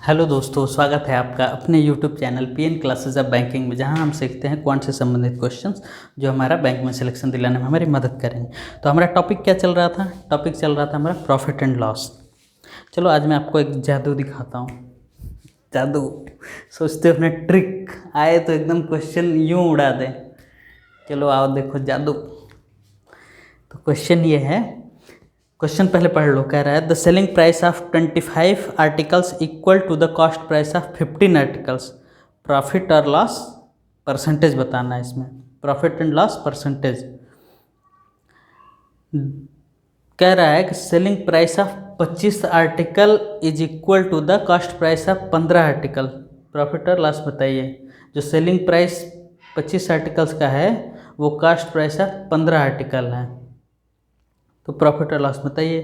Hello दोस्तों, स्वागत है आपका अपने YouTube channel PN classes of banking में, जहां हम सीखते हैं क्वांट से संबंधित क्वेश्चंस जो हमारा बैंक में सिलेक्शन दिलाने में हमारी मदद करेंगे। तो हमारा टॉपिक क्या चल रहा था? टॉपिक चल रहा था हमारा प्रॉफिट एंड लॉस। चलो आज मैं आपको एक जादू दिखाता हूँ। जादू सोचते अपने ट्रिक आए तो एकदम क्वेश्चन यूँ उड़ा दें। चलो आओ देखो जादू। तो क्वेश्चन ये है, क्वेश्चन पहले पढ़ लो। कह रहा है the selling price of 25 articles equal to the cost price of 15 articles. Profit और लॉस परसेंटेज बताना है इसमें, प्रॉफिट एंड लॉस परसेंटेज। कह रहा है कि selling price of 25 article is equal to the cost price of 15 article. Profit और loss बताइए। जो सेलिंग प्राइस 25 आर्टिकल्स का है वो कॉस्ट प्राइस ऑफ 15 आर्टिकल है, तो प्रॉफिट और लॉस बताइए।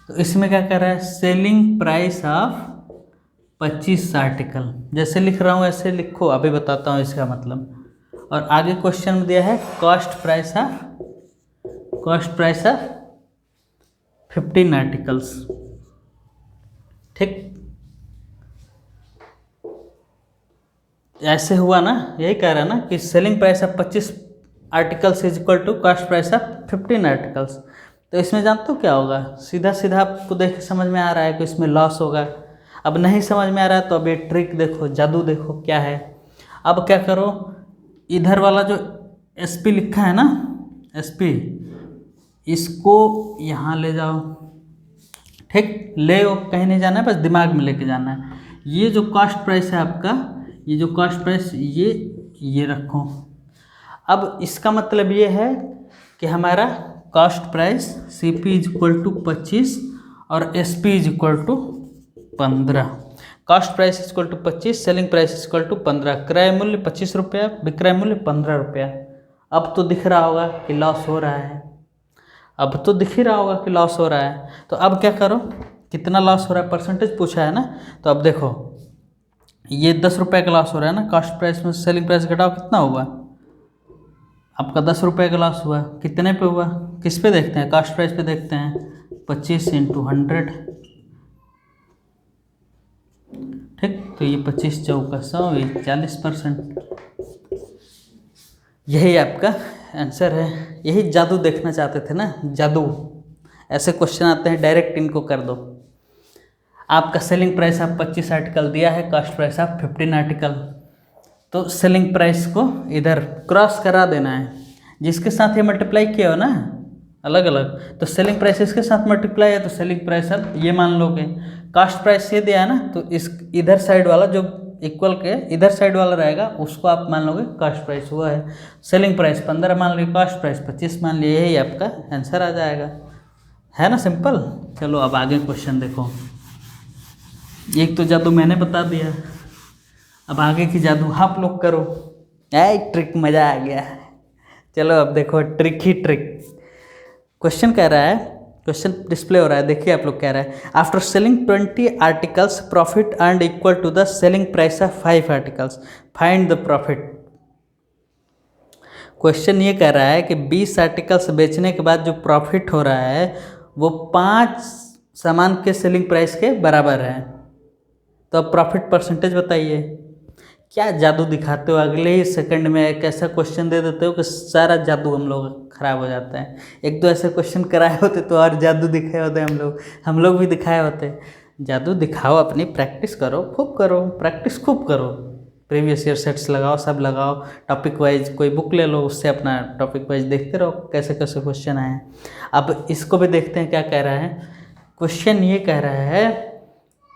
तो इसमें क्या कर रहा है, सेलिंग प्राइस ऑफ 25 आर्टिकल। जैसे लिख रहा हूँ ऐसे लिखो, अभी बताता हूँ इसका मतलब। और आगे क्वेश्चन में दिया है कॉस्ट प्राइस ऑफ 15 आर्टिकल्स। ठीक, ऐसे हुआ ना, यही कह रहा है ना कि selling price of 25 articles is equal to cost price of 15 articles. तो इसमें जानते हो क्या होगा? सीधा सीधा आपको देख के समझ में आ रहा है कि इसमें लॉस होगा। अब नहीं समझ में आ रहा है तो अब ये ट्रिक देखो, जादू देखो क्या है। अब क्या करो, इधर वाला जो SP लिखा है ना, SP, इसको यहाँ ले जाओ। ठीक, ले कहीं नहीं जाना है, बस दिमाग में लेके जाना है। ये जो कॉस्ट प्राइस है आपका, ये जो कॉस्ट प्राइस ये रखो। अब इसका मतलब ये है कि हमारा cost price CP is equal to 25 और SP is equal to 15। Cost price is equal to 25, selling price is equal to 15। क्रय मूल्य 25 रुपया, विक्रय मूल्य 15 रुपया। अब तो दिख रहा होगा कि लॉस हो रहा है, अब तो दिख ही रहा होगा कि लॉस हो रहा है। तो अब क्या करो, कितना लॉस हो रहा है, परसेंटेज पूछा है ना। तो अब देखो, ये 10 रुपये का लॉस हो रहा है ना, कॉस्ट प्राइस में सेलिंग प्राइस घटाओ कितना हुआ आपका? 10 रुपये का लॉस हुआ। कितने पे हुआ, किस पे देखते हैं? कॉस्ट प्राइस पे देखते हैं। 25 इंटू 100। ठीक, तो ये 25 चौका 100, ये 40%। यही आपका आंसर है। यही जादू देखना चाहते थे ना, जादू। ऐसे क्वेश्चन आते हैं, डायरेक्ट इनको कर दो। आपका सेलिंग प्राइस आप 25 आर्टिकल दिया है, कॉस्ट प्राइस आप 15 आर्टिकल। तो सेलिंग प्राइस को इधर क्रॉस करा देना है, जिसके साथ ये मल्टीप्लाई किया हो ना अलग अलग। तो सेलिंग प्राइस इसके साथ मल्टीप्लाई है, तो सेलिंग प्राइस अब ये मान लोगे। कॉस्ट प्राइस ये दिया है ना, तो इस इधर साइड वाला जो इक्वल के इधर साइड वाला रहेगा उसको आप मान लोगे कॉस्ट प्राइस हुआ है। सेलिंग प्राइस 15 मान लीजिए, कॉस्ट प्राइस 25 मान लीजिए, यही आपका आंसर आ जाएगा। है ना सिंपल। चलो अब आगे क्वेश्चन देखो। एक तो जादू मैंने बता दिया, अब आगे की जादू आप लोग करो। ट्रिक, मज़ा आ गया। चलो अब देखो ट्रिक ही ट्रिक। क्वेश्चन कह रहा है, क्वेश्चन डिस्प्ले हो रहा है, देखिए आप लोग। कह रहा है after selling 20 articles profit earned equal to the selling price of 5 articles, find the profit. Question ये कह रहा है कि 20 आर्टिकल्स बेचने के बाद जो प्रॉफिट हो रहा है वो 5 सामान के सेलिंग प्राइस के बराबर है। तो अब प्रॉफिट परसेंटेज बताइए। क्या जादू दिखाते हो, अगले ही सेकंड में एक ऐसा क्वेश्चन दे देते हो कि सारा जादू हम लोग खराब हो जाता है। एक दो ऐसे क्वेश्चन कराए होते तो और जादू दिखाए होते हम लोग भी दिखाए होते। जादू दिखाओ, अपनी प्रैक्टिस करो, खूब करो, प्रैक्टिस खूब करो। प्रीवियस ईयर सेट्स लगाओ, सब लगाओ। टॉपिक वाइज कोई बुक ले लो, उससे अपना टॉपिक वाइज देखते रहो कैसे कैसे क्वेश्चन आए। अब इसको भी देखते हैं क्या कह रहा है। क्वेश्चन ये कह रहा है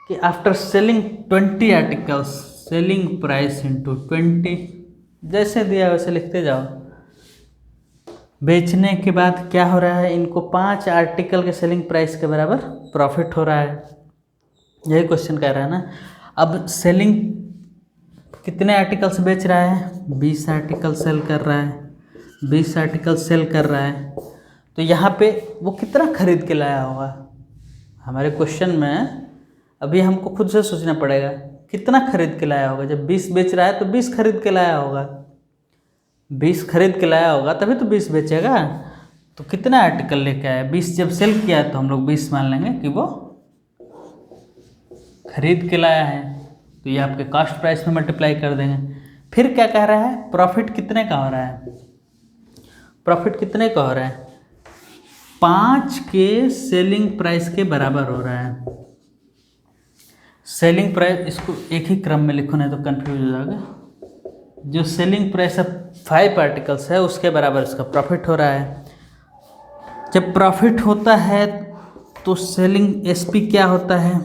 कि after selling 20 articles, selling price into 20, जैसे दिया वैसे लिखते जाओ। बेचने के बाद क्या हो रहा है, इनको 5 आर्टिकल के सेलिंग प्राइस के बराबर प्रॉफिट हो रहा है। यही क्वेश्चन कह रहा है ना। अब सेलिंग कितने आर्टिकल्स बेच रहा है? 20 आर्टिकल सेल कर रहा है, 20 आर्टिकल सेल कर रहा है। तो यहाँ पे वो कितना खरीद के लाया होगा? हमारे क्वेश्चन में अभी हमको खुद से सोचना पड़ेगा, कितना खरीद के लाया होगा। जब 20 बेच रहा है तो 20 खरीद के लाया होगा, 20 खरीद के लाया होगा तभी तो 20 बेचेगा। तो कितना आर्टिकल लेके आया? 20 जब सेल किया है तो हम लोग 20 मान लेंगे कि वो खरीद के लाया है। तो ये आपके कॉस्ट प्राइस में मल्टीप्लाई कर देंगे। फिर क्या कह रहा है, प्रॉफिट कितने का हो रहा है, प्रॉफिट कितने का हो रहा है, 5 के सेलिंग प्राइस के बराबर हो रहा है। सेलिंग प्राइस, इसको एक ही क्रम में लिखो नहीं तो कंफ्यूज हो जाएगा। जो सेलिंग प्राइस ऑफ 5 आर्टिकल्स है उसके बराबर इसका प्रॉफिट हो रहा है। जब प्रॉफिट होता है तो सेलिंग एसपी क्या होता है,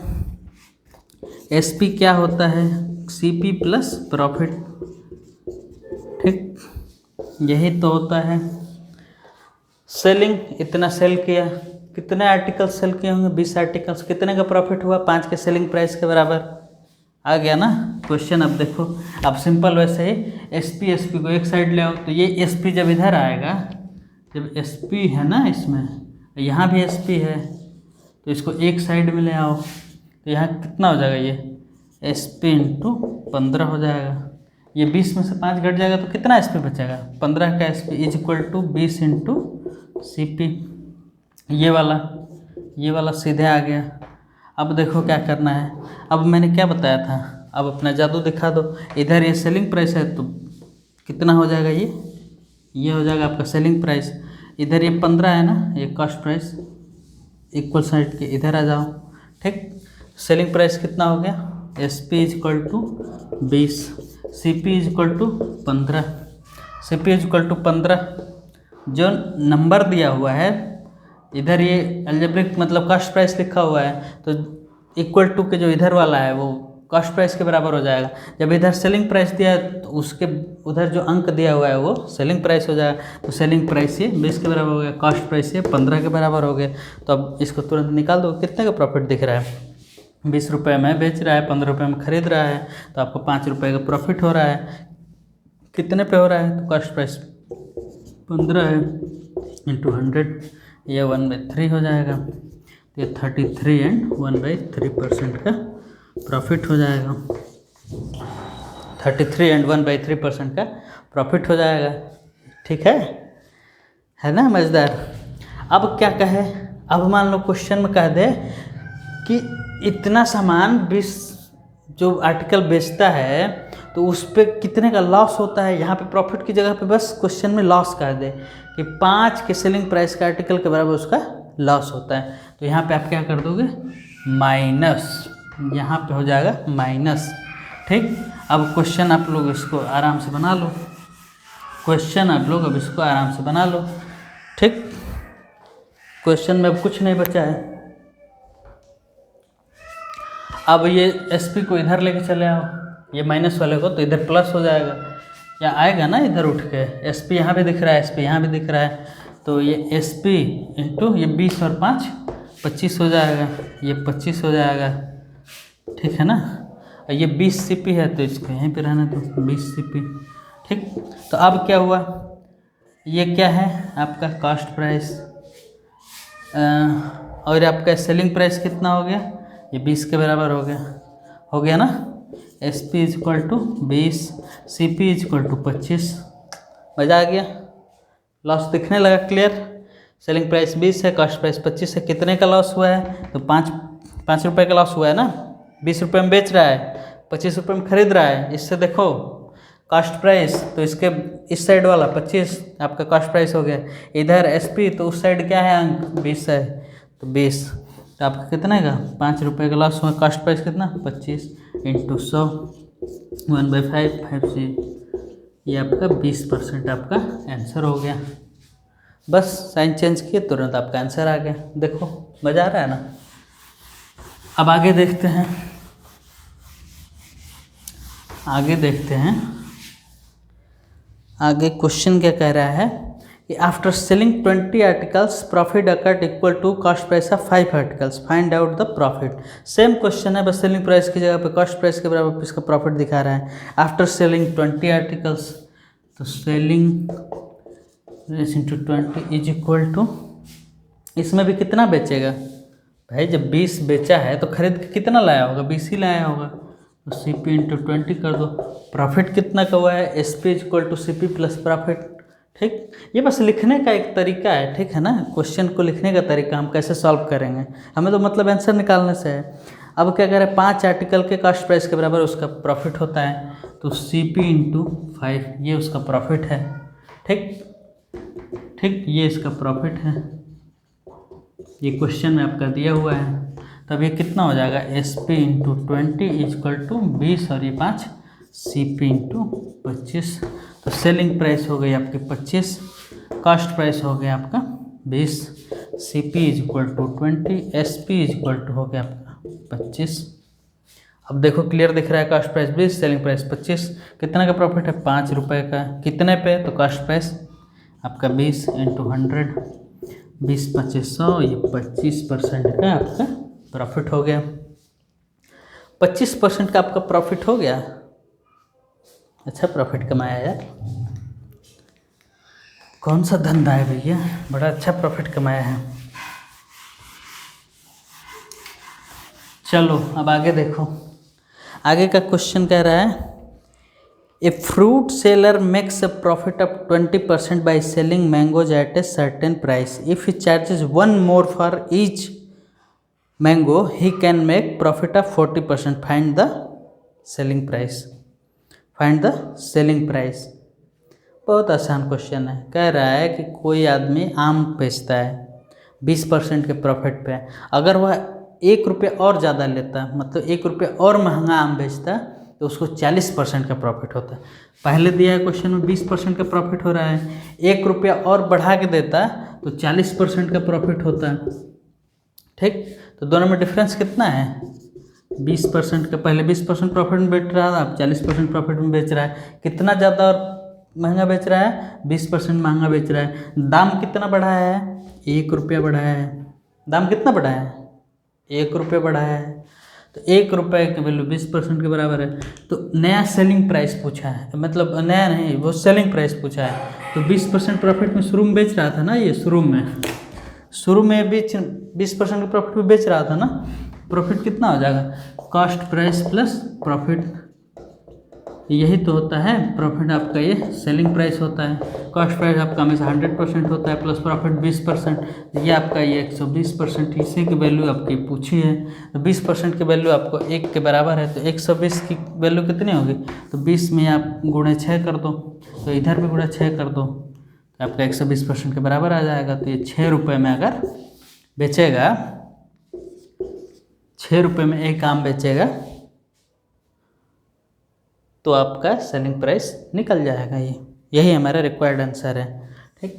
एसपी क्या होता है, सीपी प्लस प्रॉफिट, ठीक, यही तो होता है। सेलिंग, इतना सेल किया, कितने आर्टिकल्स सेल किए होंगे, 20 आर्टिकल्स, कितने का प्रॉफिट हुआ, 5 के सेलिंग प्राइस के बराबर। आ गया ना क्वेश्चन। अब देखो, अब सिंपल वैसे ही एसपी, एसपी को एक साइड ले आओ, तो ये एसपी जब इधर आएगा, जब एसपी है ना इसमें, यहाँ भी एसपी है, तो इसको एक साइड में ले आओ, तो यहाँ कितना हो जाएगा, ये एसपी इंटू 15 हो जाएगा। ये 20 में से 5 घट जाएगा तो कितना एसपी बचेगा, 15 का SP is equal to 20 into CP. ये वाला सीधे आ गया। अब देखो क्या करना है, अब मैंने क्या बताया था, अब अपना जादू दिखा दो। इधर ये सेलिंग प्राइस है तो कितना हो जाएगा, ये हो जाएगा आपका सेलिंग प्राइस। इधर ये 15 है ना, ये कॉस्ट प्राइस, इक्वल साइड के इधर आ जाओ, ठीक। सेलिंग प्राइस कितना हो गया, S P is equal to 20, C P is equal to 15, C P is equal to 15। जो नंबर दिया हुआ है इधर, ये अलजेब्रिक मतलब कॉस्ट प्राइस लिखा हुआ है, तो इक्वल टू के जो इधर वाला है वो कॉस्ट प्राइस के बराबर हो जाएगा। जब इधर सेलिंग प्राइस दिया है तो उसके उधर जो अंक दिया हुआ है वो सेलिंग प्राइस हो जाएगा। तो सेलिंग प्राइस ये 20 के बराबर हो गया, कॉस्ट प्राइस ये 15 के बराबर हो गया। तो अब इसको तुरंत निकाल दो, कितने का प्रॉफिट दिख रहा है, 20 रुपये में बेच रहा है, 15 रुपये में खरीद रहा है, तो आपको 5 रुपये का प्रॉफिट हो रहा है। कितने पे हो रहा है, तो कॉस्ट प्राइस 15 है इंटू 100, ये 1/3 हो जाएगा। तो ये 33 एंड 1/3% का प्रॉफिट हो जाएगा। 33 एंड 1/3% का प्रॉफिट हो जाएगा, ठीक है ना मज़ेदार। अब क्या कहे, अब मान लो क्वेश्चन में कह दे कि इतना सामान 20 जो आर्टिकल बेचता है तो उस पर कितने का लॉस होता है। यहाँ पे प्रॉफिट की जगह पे बस क्वेश्चन में लॉस कह दे कि 5 के सेलिंग प्राइस का आर्टिकल के बराबर उसका लॉस होता है। तो यहाँ पे आप क्या कर दोगे, माइनस, यहाँ पे हो जाएगा माइनस, ठीक। अब क्वेश्चन आप लोग इसको आराम से बना लो, क्वेश्चन आप लोग अब इसको आराम से बना लो, ठीक। क्वेश्चन में अब कुछ नहीं बचा है। अब ये एसपी को इधर लेके चले आओ, ये माइनस वाले को, तो इधर प्लस हो जाएगा, या आएगा ना इधर उठ के। एसपी यहाँ पे दिख रहा है, एसपी यहाँ भी दिख रहा है, तो ये एसपी इंटू ये 20 और 5 25 हो जाएगा, ये 25 हो जाएगा, ठीक है ना। और ये 20 सीपी है तो इसको यहीं पे रहना, तो 20 सीपी, ठीक। तो अब क्या हुआ, ये क्या है आपका कॉस्ट प्राइस, और आपका सेलिंग प्राइस कितना हो गया, ये 20 के बराबर हो गया ना। S P is equal to 20, C P is equal to 25। मज़ा आ गया, लॉस दिखने लगा क्लियर। सेलिंग प्राइस 20 है, कॉस्ट प्राइस 25 है, कितने का लॉस हुआ है, तो 5 रुपये का लॉस हुआ है ना। 20 रुपये में बेच रहा है, 25 रुपये में खरीद रहा है। इससे देखो कॉस्ट प्राइस, तो इसके इस साइड वाला 25 आपका कॉस्ट प्राइस हो गया। इधर एस पी, तो उस साइड क्या है अंक 20 है, तो 20, तो आपका कितने का 5 रुपये का लॉस हुआ। कॉस्ट प्राइस कितना 25 इंटू 100 1/5 5 से, ये आपका 20% आपका आंसर हो गया। बस साइन चेंज किए तुरंत आपका आंसर आ गया। देखो मज़ा आ रहा है ना। अब आगे देखते हैं, आगे क्वेश्चन क्या कह रहा है कि after selling 20 articles profit occurred equal to cost price of 5 articles, find out the profit. Same question है, बस सेलिंग प्राइस की जगह पे कॉस्ट प्राइस के बराबर इसका प्रॉफिट दिखा रहा है। आफ्टर सेलिंग 20 आर्टिकल्स, तो selling into 20 is equal to, इसमें भी कितना बेचेगा भाई, जब 20 बेचा है तो खरीद के कितना लाया होगा, 20 ही लाया होगा, तो सी पी इंटू 20 कर दो। प्रॉफिट कितना का हुआ है, S P is equal to C P plus profit, ठीक। ये बस लिखने का एक तरीका है, ठीक है ना। क्वेश्चन को लिखने का तरीका हम कैसे सॉल्व करेंगे, हमें तो मतलब आंसर निकालने से है। अब क्या करें, 5 आर्टिकल के कॉस्ट प्राइस के बराबर उसका प्रॉफिट होता है, तो CP × 5 ये उसका प्रॉफिट है। ठीक, ये इसका प्रॉफिट है, ये क्वेश्चन में आपका दिया हुआ है। तब ये कितना हो जाएगा, SP × 20 = 20 और ये 5 CP × 25। तो सेलिंग प्राइस हो गई आपकी 25, कॉस्ट प्राइस हो गया आपका 20, CP = 20, SP = हो गया आपका 25। अब देखो क्लियर दिख रहा है, कॉस्ट प्राइस 20, सेलिंग प्राइस 25, कितना का प्रॉफिट है, 5 रुपये का। कितने पे, तो कॉस्ट प्राइस आपका 20 × 100, 20 25 100, ये 25% का आपका प्रॉफिट हो गया। 25% का आपका प्रॉफिट हो गया, अच्छा प्रॉफिट कमाया यार, कौन सा धंधा है भैया, बड़ा अच्छा प्रॉफिट कमाया है। चलो अब आगे देखो, आगे का क्वेश्चन कह रहा है, a fruit seller makes a profit of 20% by selling mangoes eight a certain price. If he charges 1 more for each mango he can make profit of 40%। Find the selling price. बहुत आसान question है। कह रहा है कि कोई आदमी आम बेचता है 20% के प्रॉफिट पे, अगर वह 1 रुपये और ज़्यादा लेता, मतलब 1 रुपये और महंगा आम बेचता, तो उसको 40% का प्रॉफिट होता है। पहले दिया है क्वेश्चन में 20% का प्रॉफिट हो रहा है, 1 रुपया और बढ़ा के देता तो 40% का प्रॉफिट होता है। ठीक, तो दोनों में डिफरेंस कितना है, 20% का, पहले 20% प्रॉफिट में बेच रहा था, अब 40% प्रॉफिट में बेच रहा है। कितना ज़्यादा और महंगा बेच रहा है, 20% महंगा बेच रहा है। दाम कितना बढ़ाया है, 1 रुपया बढ़ाया है। दाम कितना बढ़ाया है, 1 रुपये बढ़ाया है, तो 1 रुपये की वैल्यू 20% के बराबर है। तो नया सेलिंग प्राइस पूछा है, मतलब नया नहीं, वो सेलिंग प्राइस पूछा है। तो 20% प्रॉफिट में शुरू में बेच रहा था ना, ये शुरू में 20% के प्रॉफिट में बेच रहा था ना, प्रॉफिट कितना हो जाएगा, कॉस्ट प्राइस प्लस प्रॉफिट, यही तो होता है प्रॉफिट आपका, ये सेलिंग प्राइस होता है। कॉस्ट प्राइस आपका हमेशा 100% होता है, प्लस प्रॉफिट 20%, ये आपका ये 120%, इसी की वैल्यू आपकी पूछी है। तो 20% की वैल्यू आपको 1 के बराबर है, तो 120 की वैल्यू कितनी होगी, तो 20 में आप गुणे 6 कर दो, तो इधर भी गुणे 6 कर दो, तो आपका 120% के बराबर आ जाएगा। तो ये 6 रुपये में अगर बेचेगा, 6 रुपये में एक आम बेचेगा, तो आपका सेलिंग प्राइस निकल जाएगा। यही हमारा रिक्वायर्ड आंसर है। ठीक,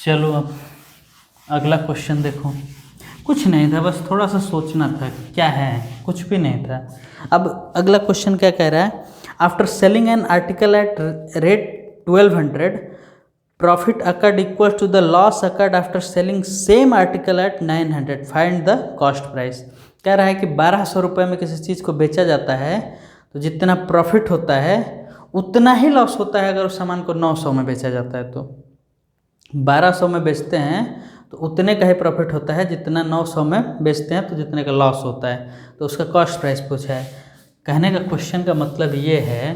चलो अब अगला क्वेश्चन देखो। कुछ नहीं था, बस थोड़ा सा सोचना था क्या है, कुछ भी नहीं था। अब अगला क्वेश्चन क्या कह रहा है, after selling an article at rate 1200 profit occurred equal to the loss occurred after selling same article at 900, find the cost price. कह रहा है कि 1200 रुपये में किसी चीज़ को बेचा जाता है, तो जितना प्रॉफिट होता है उतना ही लॉस होता है अगर उस सामान को 900 में बेचा जाता है। तो 1200 में बेचते हैं तो उतने का ही प्रॉफिट होता है जितना 900 में बेचते हैं तो जितने का लॉस होता है। तो उसका कॉस्ट प्राइस पूछा है। कहने का क्वेश्चन का मतलब ये है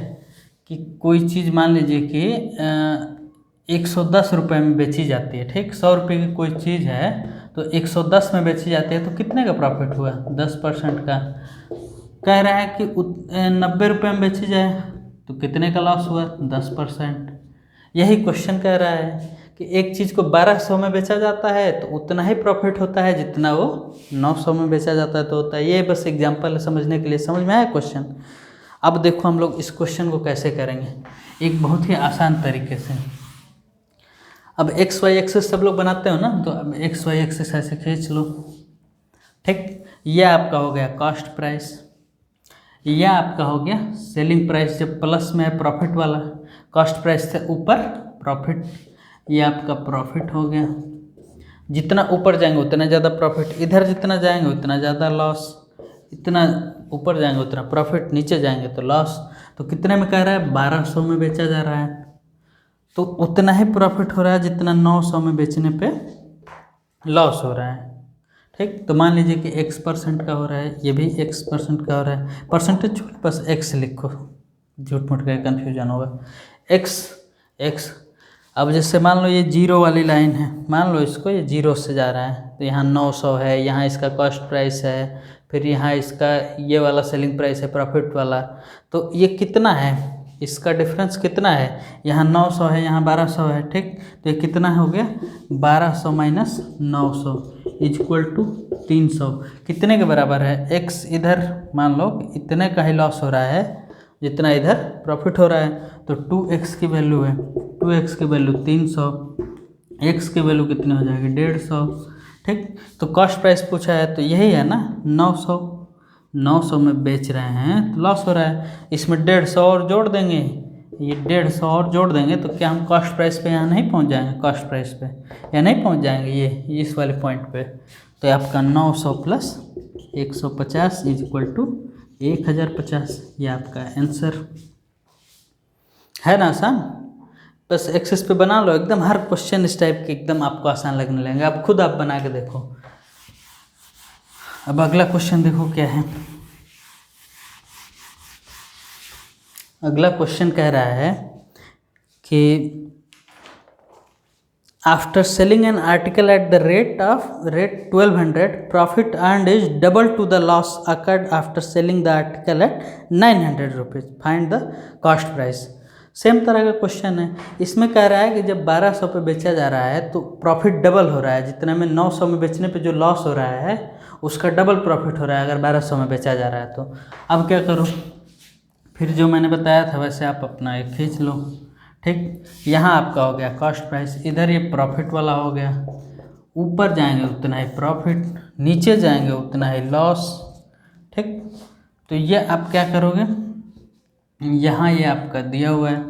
कि कोई चीज़ मान लीजिए कि 110 रुपये में बेची जाती है, ठीक, 100 रुपये की कोई चीज़ है तो 110 में बेची जाती है, तो कितने का प्रॉफिट हुआ, 10% का। कह रहा है कि 90 रुपये में बेची जाए तो कितने का लॉस हुआ, 10%। यही क्वेश्चन कह रहा है कि एक चीज़ को 1200 में बेचा जाता है तो उतना ही प्रॉफिट होता है जितना वो 900 में बेचा जाता है तो होता है। ये बस एग्जांपल है समझने के लिए, समझ में आया क्वेश्चन। अब देखो हम लोग इस क्वेश्चन को कैसे करेंगे, एक बहुत ही आसान तरीके से। अब एक्स वाई एक्सिस सब लोग बनाते हो ना, तो अब एक्स वाई एक्सिस ऐसे खींच लो, ठीक। यह आपका हो गया कॉस्ट प्राइस, यह आपका हो गया सेलिंग प्राइस, जब प्लस में है प्रॉफिट वाला, कॉस्ट प्राइस से ऊपर प्रॉफिट, ये आपका प्रॉफिट हो गया। जितना ऊपर जाएंगे उतना ज़्यादा प्रॉफिट, इधर जितना जाएंगे उतना ज़्यादा लॉस, इतना ऊपर जाएंगे उतना प्रॉफिट, नीचे जाएंगे तो लॉस। तो कितने में कह रहा है, 1200 में बेचा जा रहा है तो उतना ही प्रॉफिट हो रहा है जितना 900 में बेचने पे लॉस हो रहा है, ठीक। तो मान लीजिए कि x% का हो रहा है, ये भी x% का हो रहा है, परसेंटेज छोड़ बस x लिखो, झूठ मूठ का कन्फ्यूजन होगा। x अब जैसे मान लो ये जीरो वाली लाइन है, मान लो इसको ये जीरो से जा रहा है, तो यहाँ 900 है, यहाँ इसका कॉस्ट प्राइस है, फिर यहाँ इसका ये वाला सेलिंग प्राइस है प्रॉफिट वाला। तो ये कितना है, इसका डिफरेंस कितना है, यहाँ 900 है, यहाँ 1200 है, ठीक। तो ये कितना हो गया 1200 माइनस 900 इक्वल टू 300। कितने के बराबर है, x इधर मान लो इतने का ही लॉस हो रहा है जितना इधर प्रॉफिट हो रहा है, तो 2x की वैल्यू है, 2x की वैल्यू 300, x की वैल्यू कितनी हो जाएगी 150, ठीक। तो कॉस्ट प्राइस पूछा है तो यही है ना 900 में बेच रहे हैं तो लॉस हो रहा है। इसमें 150 और जोड़ देंगे, ये 150 और जोड़ देंगे तो क्या हम कॉस्ट प्राइस पे यहाँ नहीं पहुँच जाएंगे, कॉस्ट प्राइस पे या नहीं पहुँच जाएंगे ये इस वाले पॉइंट पे। तो आपका 900 प्लस 150 इज इक्वल टू 1050, ये आपका आंसर है ना। आसान, बस एक्सेस पे बना लो एकदम, हर क्वेश्चन इस टाइप के एकदम आपको आसान लगने लगेंगे। आप खुद आप बना के देखो। अब अगला क्वेश्चन देखो क्या है। अगला क्वेश्चन कह रहा है कि after selling an article at the rate 1200 profit earned is double to the loss occurred after selling the article at 900 rupees, find the cost price. Same तरह का क्वेश्चन है। इसमें कह रहा है कि जब 1200 पे बेचा जा रहा है तो प्रॉफिट डबल हो रहा है, जितने में 900 में बेचने पे जो लॉस हो रहा है उसका डबल प्रॉफिट हो रहा है अगर 1200 में बेचा जा रहा है। तो अब क्या करो, फिर जो मैंने बताया था वैसे आप अपना एक खींच लो, ठीक। यहाँ आपका हो गया कॉस्ट प्राइस, इधर ये प्रॉफिट वाला हो गया, ऊपर जाएंगे उतना ही प्रॉफिट, नीचे जाएंगे उतना ही लॉस, ठीक। तो ये आप क्या करोगे, यहाँ ये आपका दिया हुआ है,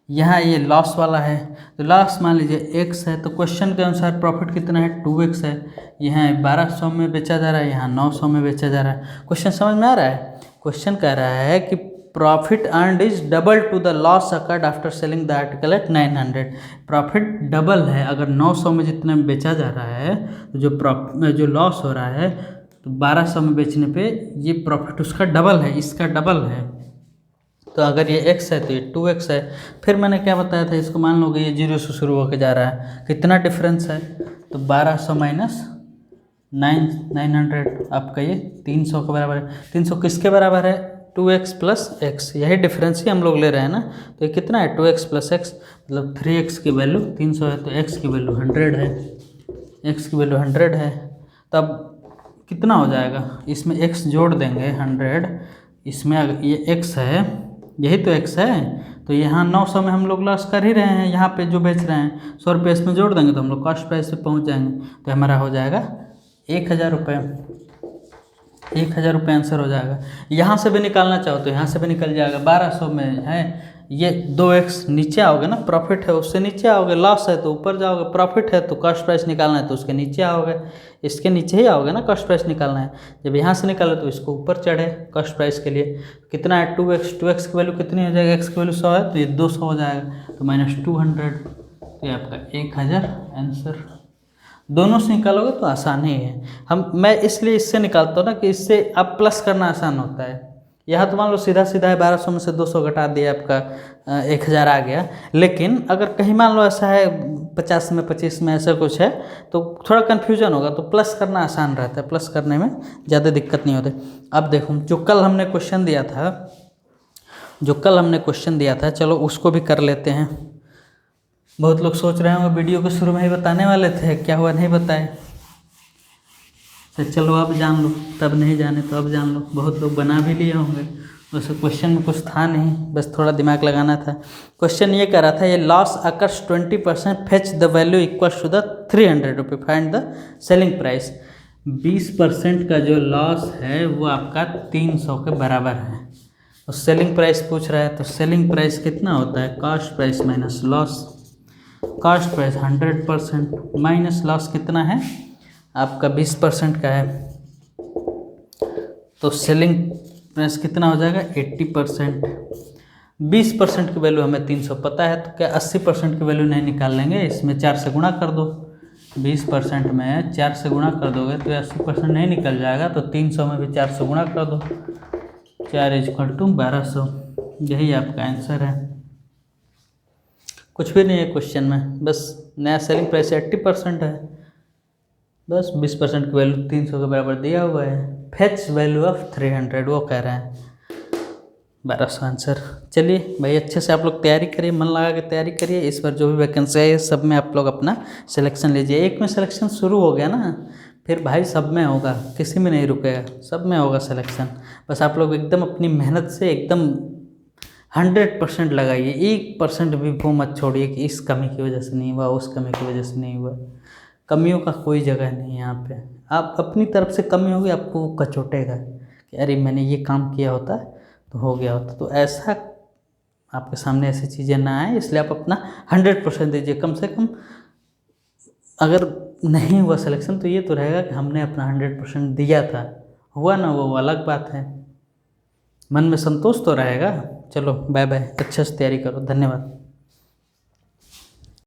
यहाँ ये लॉस वाला है, तो लॉस मान लीजिए x है, तो क्वेश्चन के अनुसार प्रॉफिट कितना है 2x है। यहाँ 1200 में बेचा जा रहा है, यहाँ 900 में बेचा जा रहा है। क्वेश्चन समझ में आ रहा है। क्वेश्चन कह रहा है कि profit earned is double to the loss occurred after selling the article at 900। Profit double है, अगर 900 में जितने में बेचा जा रहा है तो जो लॉस हो रहा है तो 1200 में बेचने पे ये प्रॉफिट उसका डबल है, इसका डबल है। तो अगर ये x है तो ये 2x है। फिर मैंने क्या बताया था, इसको मान लो कि ये 0 से शुरू होकर जा रहा है, कितना डिफरेंस है, तो 1200 माइनस 900 आपका ये 300 के बराबर है। 300 किसके बराबर है, 2x प्लस x, यही डिफरेंस ही हम लोग ले रहे हैं ना। तो ये कितना है 2x प्लस x, मतलब 3x की वैल्यू 300 है, तो x की वैल्यू 100 है, x की वैल्यू 100 है। तब कितना हो जाएगा, इसमें x जोड़ देंगे 100, इसमें अगर ये x है, यही तो x है, तो यहाँ 900 में हम लोग लॉस कर ही रहे हैं, यहाँ पे जो बेच रहे हैं 100 रुपये इसमें जोड़ देंगे तो हम लोग कॉस्ट प्राइस पे पहुँच जाएंगे। तो हमारा हो जाएगा 1000 रुपये, 1000 रुपये आंसर हो जाएगा। यहाँ से भी निकालना चाहो तो यहाँ से भी निकल जाएगा। 1200 में है ये 2x, नीचे आओगे ना, प्रॉफिट है उससे नीचे आओगे, लॉस है तो ऊपर जाओगे, प्रॉफिट है तो कॉस्ट प्राइस निकालना है तो उसके नीचे आओगे, इसके नीचे ही आओगे ना, कॉस्ट प्राइस निकालना है। जब यहाँ से निकालो तो इसको ऊपर चढ़े कॉस्ट प्राइस के लिए। कितना है 2x की वैल्यू कितनी हो जाएगी, x की वैल्यू 100 है तो ये 200 हो जाएगा, तो माइनस 200, तो ये आपका 1000 आंसर। दोनों से निकालोगे तो आसान ही है। मैं इसलिए इससे निकालता हूँ ना कि इससे अब प्लस करना आसान होता है। यहाँ तो मान लो सीधा सीधा है, 1200 में से 200 घटा दिया, आपका 1000 आ गया। लेकिन अगर कहीं मान लो ऐसा है 50 में 25 में ऐसा कुछ है तो थोड़ा कन्फ्यूजन होगा, तो प्लस करना आसान रहता है, प्लस करने में ज़्यादा दिक्कत नहीं होती। अब देखो जो कल हमने क्वेश्चन दिया था, चलो उसको भी कर लेते हैं। बहुत लोग सोच रहे होंगे वीडियो के शुरू में ही बताने वाले थे, क्या हुआ नहीं बताए। तो चलो अब जान लो, तब नहीं जाने तो अब जान लो। बहुत लोग बना भी लिए होंगे, वैसे क्वेश्चन में कुछ था नहीं, बस थोड़ा दिमाग लगाना था। क्वेश्चन ये कह रहा था, ये loss occurs 20%, fetch the value equal to the 300 रुपये, फाइंड द सेलिंग प्राइस। 20% का जो लॉस है वो आपका 300 के बराबर है, और सेलिंग प्राइस पूछ रहा है, तो सेलिंग प्राइस कितना होता है, cost price minus loss. Cost price 100% minus loss कितना है आपका 20% का है, तो सेलिंग प्राइस कितना हो जाएगा 80%। 20% की वैल्यू हमें 300 पता है, तो क्या 80% की वैल्यू नहीं निकाल लेंगे, इसमें 4 से गुणा कर दो। 20% में 4 से गुणा कर दोगे तो 80% नहीं निकल जाएगा, तो 300 में भी 4 से गुणा कर दो, 4 = 1200। यही आपका आंसर है। कुछ भी नहीं है क्वेश्चन में, बस नया सेलिंग प्राइस 80% है, बस 20% की वैल्यू 300 के बराबर दिया हुआ है। फेच वैल्यू ऑफ 300 वो कह रहे हैं। 1200 आंसर। चलिए भाई, अच्छे से आप लोग तैयारी करिए, मन लगा के तैयारी करिए। इस बार जो भी वैकेंसी है सब में आप लोग अपना सिलेक्शन लीजिए। एक में सिलेक्शन शुरू हो गया ना, फिर भाई सब में होगा, किसी में नहीं रुकेगा, सब में होगा सिलेक्शन। बस आप लोग एकदम अपनी मेहनत से एकदम 100% लगाइए, 1% भी वो मत छोड़िए कि इस कमी की वजह से नहीं हुआ, उस कमी की वजह से नहीं हुआ। कमियों का कोई जगह नहीं है यहाँ पे। आप अपनी तरफ से कमी होगी, आपको वो कचोटेगा कि अरे मैंने ये काम किया होता तो हो गया होता। तो ऐसा आपके सामने ऐसी चीज़ें ना आए, इसलिए आप अपना 100% दीजिए। कम से कम अगर नहीं हुआ सिलेक्शन तो ये तो रहेगा कि हमने अपना 100% दिया था। हुआ ना, वो अलग बात है, मन में संतोष तो रहेगा। चलो बाय बाय, अच्छे से तैयारी करो, धन्यवाद।